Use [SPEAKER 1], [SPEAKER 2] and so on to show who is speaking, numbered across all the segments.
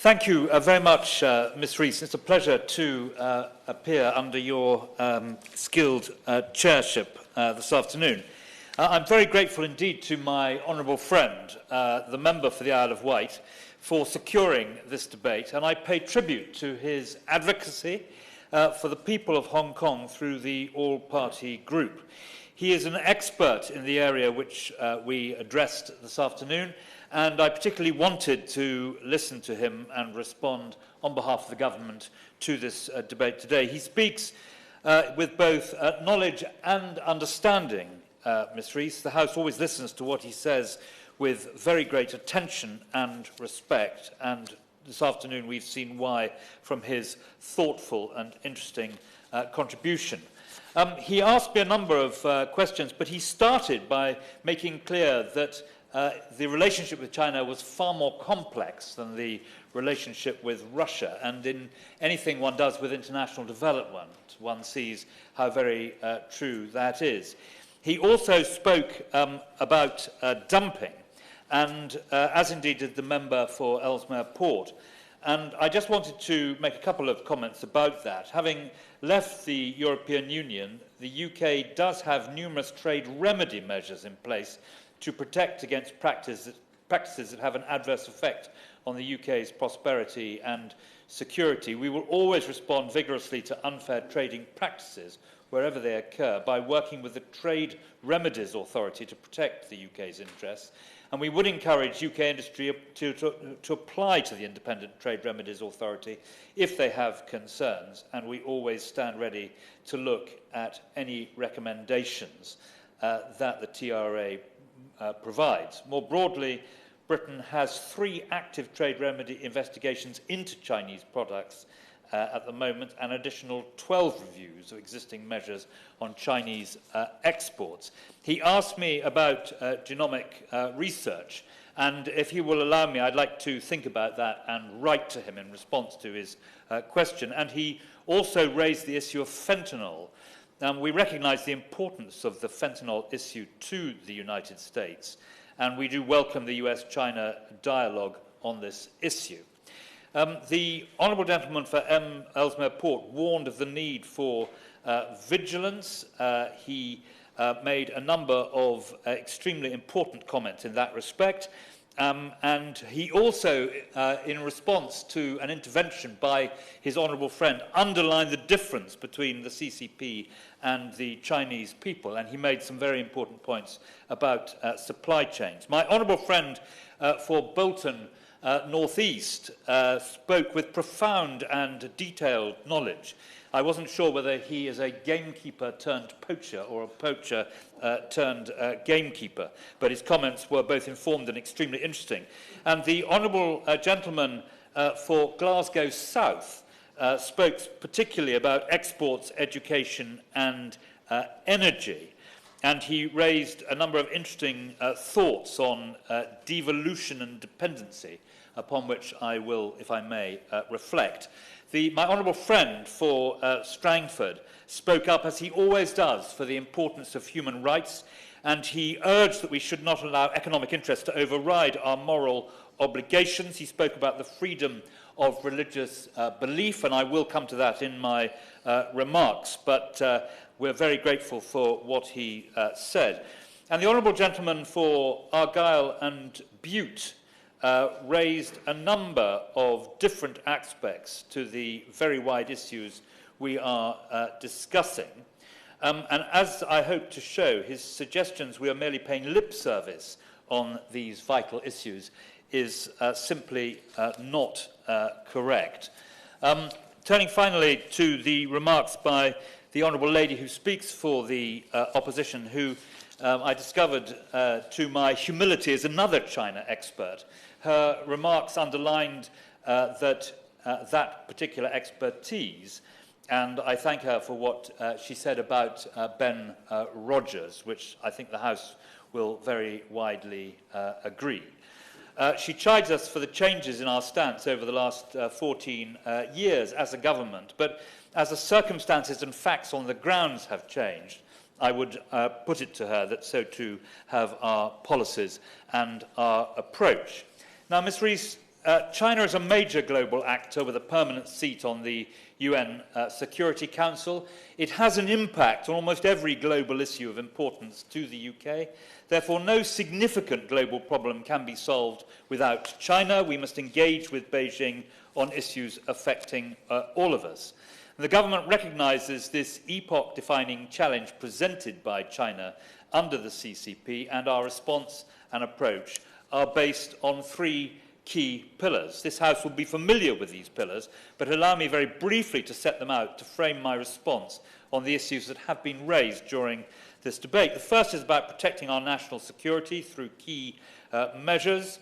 [SPEAKER 1] Thank you very much, Ms. Rees. It's a pleasure to appear under your skilled chairship this afternoon. I'm very grateful indeed to my honourable friend, the member for the Isle of Wight, for securing this debate, and I pay tribute to his advocacy for the people of Hong Kong through the all-party group. He is an expert in the area which we addressed this afternoon, and I particularly wanted to listen to him and respond on behalf of the government to this debate today. He speaks with both knowledge and understanding, Ms. Rees. The House always listens to what he says with very great attention and respect, and this afternoon we've seen why from his thoughtful and interesting contribution. He asked me a number of questions, but he started by making clear that the relationship with China was far more complex than the relationship with Russia, and in anything one does with international development, one sees how very true that is. He also spoke about dumping, and as indeed did the member for Ellesmere Port. And I just wanted to make a couple of comments about that. Having left the European Union, the UK does have numerous trade remedy measures in place to protect against practices that have an adverse effect on the UK's prosperity and security. We will always respond vigorously to unfair trading practices wherever they occur by working with the Trade Remedies Authority to protect the UK's interests. And we would encourage UK industry to apply to the Independent Trade Remedies Authority if they have concerns, and we always stand ready to look at any recommendations that the TRA provides. More broadly, Britain has 3 active trade remedy investigations into Chinese products at the moment, and additional 12 reviews of existing measures on Chinese exports. He asked me about genomic research, and if he will allow me, I'd like to think about that and write to him in response to his question. And he also raised the issue of fentanyl. We recognise the importance of the fentanyl issue to the United States, and we do welcome the US-China dialogue on this issue. The honourable gentleman for Ellesmere Port warned of the need for vigilance. He made a number of extremely important comments in that respect. And he also, in response to an intervention by his honourable friend, underlined the difference between the CCP and the Chinese people. And he made some very important points about supply chains. My honourable friend for Bolton North East spoke with profound and detailed knowledge. I wasn't sure whether he is a gamekeeper turned poacher or a poacher turned gamekeeper, but his comments were both informed and extremely interesting. And the honourable gentleman for Glasgow South spoke particularly about exports, education and energy. And he raised a number of interesting thoughts on devolution and dependency, upon which I will, if I may, reflect. My honourable friend for Strangford spoke up, as he always does, for the importance of human rights, and he urged that we should not allow economic interests to override our moral obligations. He spoke about the freedom of religious belief, and I will come to that in my remarks, but we're very grateful for what he said. And the honourable gentleman for Argyll and Bute raised a number of different aspects to the very wide issues we are discussing. And as I hope to show, his suggestions we are merely paying lip service on these vital issues is simply not correct. Turning finally to the remarks by the honourable lady who speaks for the opposition, who I discovered to my humility is another China expert. Her remarks underlined that particular expertise, and I thank her for what she said about Ben Rogers, which I think the House will very widely agree. She chides us for the changes in our stance over the last 14 years as a government, but as the circumstances and facts on the grounds have changed, I would put it to her that so too have our policies and our approach. Now, Ms. Rees, China is a major global actor with a permanent seat on the UN Security Council. It has an impact on almost every global issue of importance to the UK. Therefore, no significant global problem can be solved without China. We must engage with Beijing on issues affecting all of us. And the government recognises this epoch-defining challenge presented by China under the CCP, and our response and approach are based on three key pillars. This House will be familiar with these pillars, but allow me very briefly to set them out to frame my response on the issues that have been raised during this debate. The first is about protecting our national security through key measures.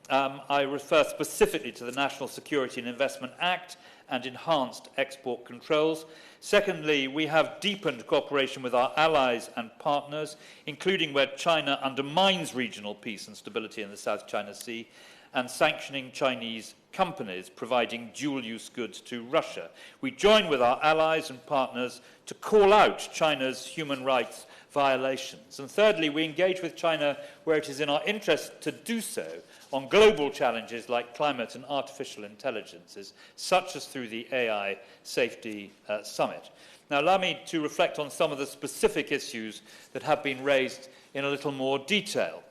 [SPEAKER 1] I refer specifically to the National Security and Investment Act and enhanced export controls. Secondly, we have deepened cooperation with our allies and partners, including where China undermines regional peace and stability in the South China Sea, and sanctioning Chinese companies providing dual-use goods to Russia. We join with our allies and partners to call out China's human rights violations. And thirdly, we engage with China where it is in our interest to do so on global challenges like climate and artificial intelligences, such as through the AI Safety Summit. Now, allow me to reflect on some of the specific issues that have been raised in a little more detail.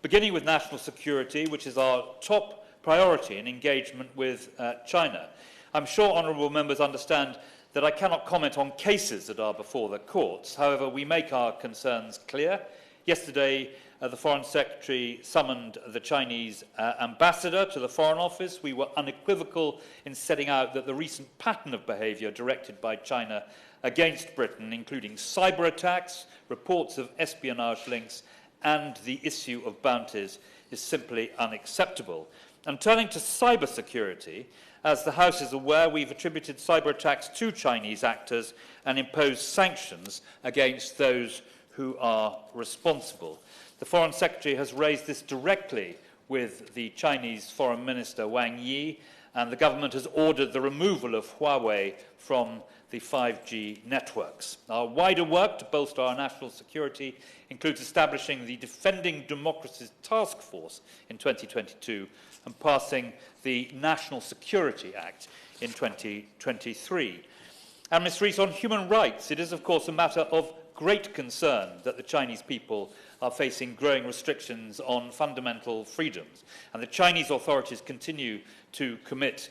[SPEAKER 1] Beginning with national security, which is our top priority in engagement with China. I'm sure honourable members understand that I cannot comment on cases that are before the courts. However, we make our concerns clear. Yesterday, the Foreign Secretary summoned the Chinese ambassador to the Foreign Office. We were unequivocal in setting out that the recent pattern of behaviour directed by China against Britain, including cyber attacks, reports of espionage links, and the issue of bounties, is simply unacceptable. And turning to cybersecurity, as the House is aware, we've attributed cyber attacks to Chinese actors and imposed sanctions against those who are responsible. The Foreign Secretary has raised this directly with the Chinese Foreign Minister Wang Yi, and the government has ordered the removal of Huawei from the 5G networks. Our wider work to bolster our national security includes establishing the Defending Democracy's Task Force in 2022 and passing the National Security Act in 2023. And Ms. Rees, on human rights, it is of course a matter of great concern that the Chinese people are facing growing restrictions on fundamental freedoms, and the Chinese authorities continue to commit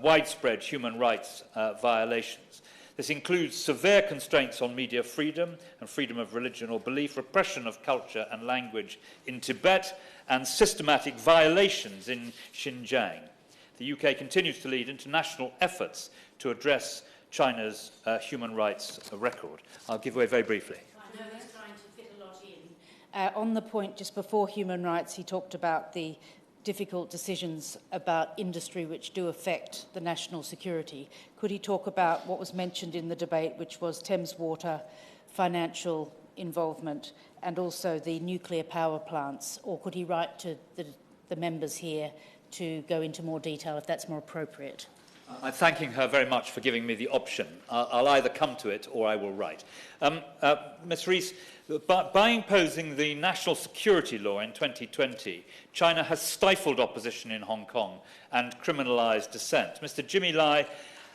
[SPEAKER 1] widespread human rights violations. This includes severe constraints on media freedom and freedom of religion or belief, repression of culture and language in Tibet, and systematic violations in Xinjiang. The UK continues to lead international efforts to address China's human rights record. I'll give way very briefly.
[SPEAKER 2] I know he's trying to fit a lot in. On the point just before human rights, he talked about the difficult decisions about industry which do affect the national security. Could he talk about what was mentioned in the debate, which was Thames Water, financial involvement, and also the nuclear power plants? Or could he write to the members here to go into more detail if that's more appropriate?
[SPEAKER 1] I'm thanking her very much for giving me the option. I'll either come to it or I will write. Ms. Rees, by imposing the national security law in 2020, China has stifled opposition in Hong Kong and criminalised dissent. Mr. Jimmy Lai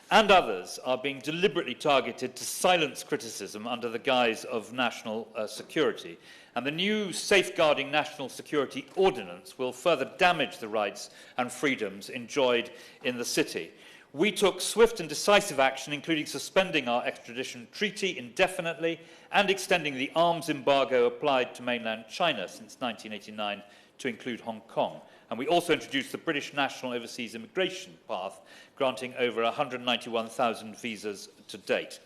[SPEAKER 1] and others are being deliberately targeted to silence criticism under the guise of national security. And the new Safeguarding National Security Ordinance will further damage the rights and freedoms enjoyed in the city. We took swift and decisive action, including suspending our extradition treaty indefinitely and extending the arms embargo applied to mainland China since 1989 to include Hong Kong. And we also introduced the British National Overseas Immigration Path, granting over 191,000 visas to date.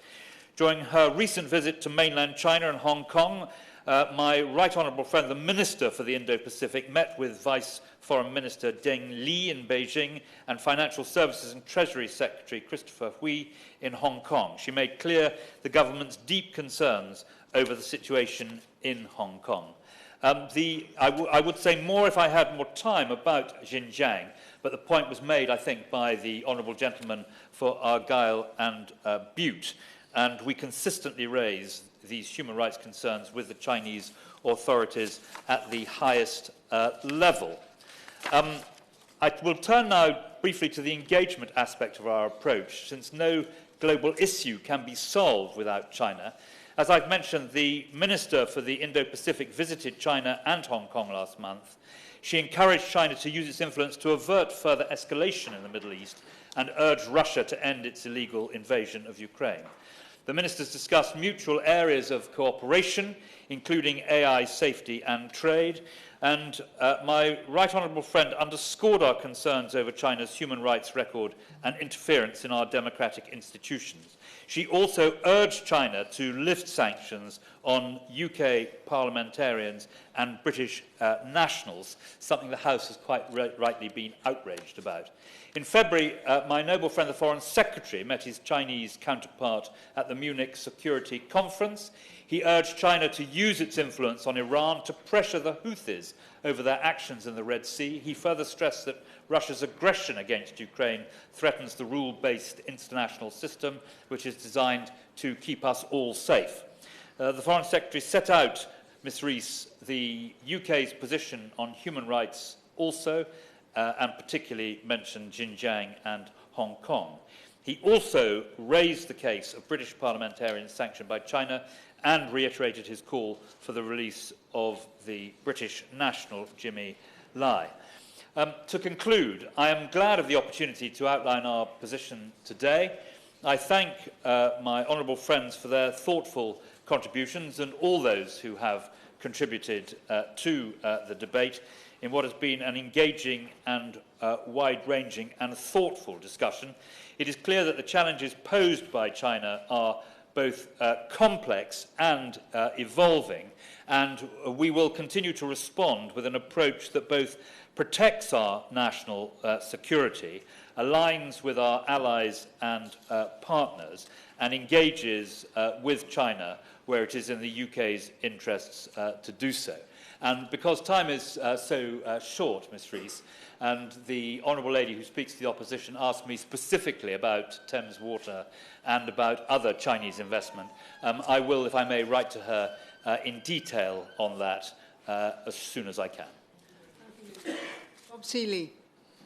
[SPEAKER 1] During her recent visit to mainland China and Hong Kong, my right honourable friend, the Minister for the Indo-Pacific, met with Vice Foreign Minister Deng Li in Beijing and Financial Services and Treasury Secretary Christopher Hui in Hong Kong. She made clear the government's deep concerns over the situation in Hong Kong. I would say more if I had more time about Xinjiang, but the point was made, I think, by the honourable gentleman for Argyll and Butte, and we consistently raise these human rights concerns with the Chinese authorities at the highest level. I will turn now briefly to the engagement aspect of our approach, since no global issue can be solved without China. As I've mentioned, the Minister for the Indo-Pacific visited China and Hong Kong last month. She encouraged China to use its influence to avert further escalation in the Middle East and urged Russia to end its illegal invasion of Ukraine. The ministers discussed mutual areas of cooperation, including AI safety and trade, and my right honourable friend underscored our concerns over China's human rights record and interference in our democratic institutions. She also urged China to lift sanctions on UK parliamentarians and British nationals, something the House has quite rightly been outraged about. In February, my noble friend, the Foreign Secretary, met his Chinese counterpart at the Munich Security Conference. He urged China to use its influence on Iran to pressure the Houthis over their actions in the Red Sea. He further stressed that Russia's aggression against Ukraine threatens the rule-based international system, which is designed to keep us all safe. The Foreign Secretary set out, Ms Rees, the UK's position on human rights also, and particularly mentioned Xinjiang and Hong Kong. He also raised the case of British parliamentarians sanctioned by China and reiterated his call for the release of the British national Jimmy Lai. To conclude, I am glad of the opportunity to outline our position today. I thank my honourable friends for their thoughtful contributions and all those who have contributed to the debate in what has been an engaging and wide-ranging and thoughtful discussion. It is clear that the challenges posed by China are both complex and evolving, and we will continue to respond with an approach that both protects our national security, aligns with our allies and partners, and engages with China where it is in the UK's interests to do so. And because time is so short, Ms Rees, and the Honourable Lady who speaks to the opposition asked me specifically about Thames Water and about other Chinese investment, I will, if I may, write to her in detail on that as soon as I can.
[SPEAKER 3] Bob Seeley.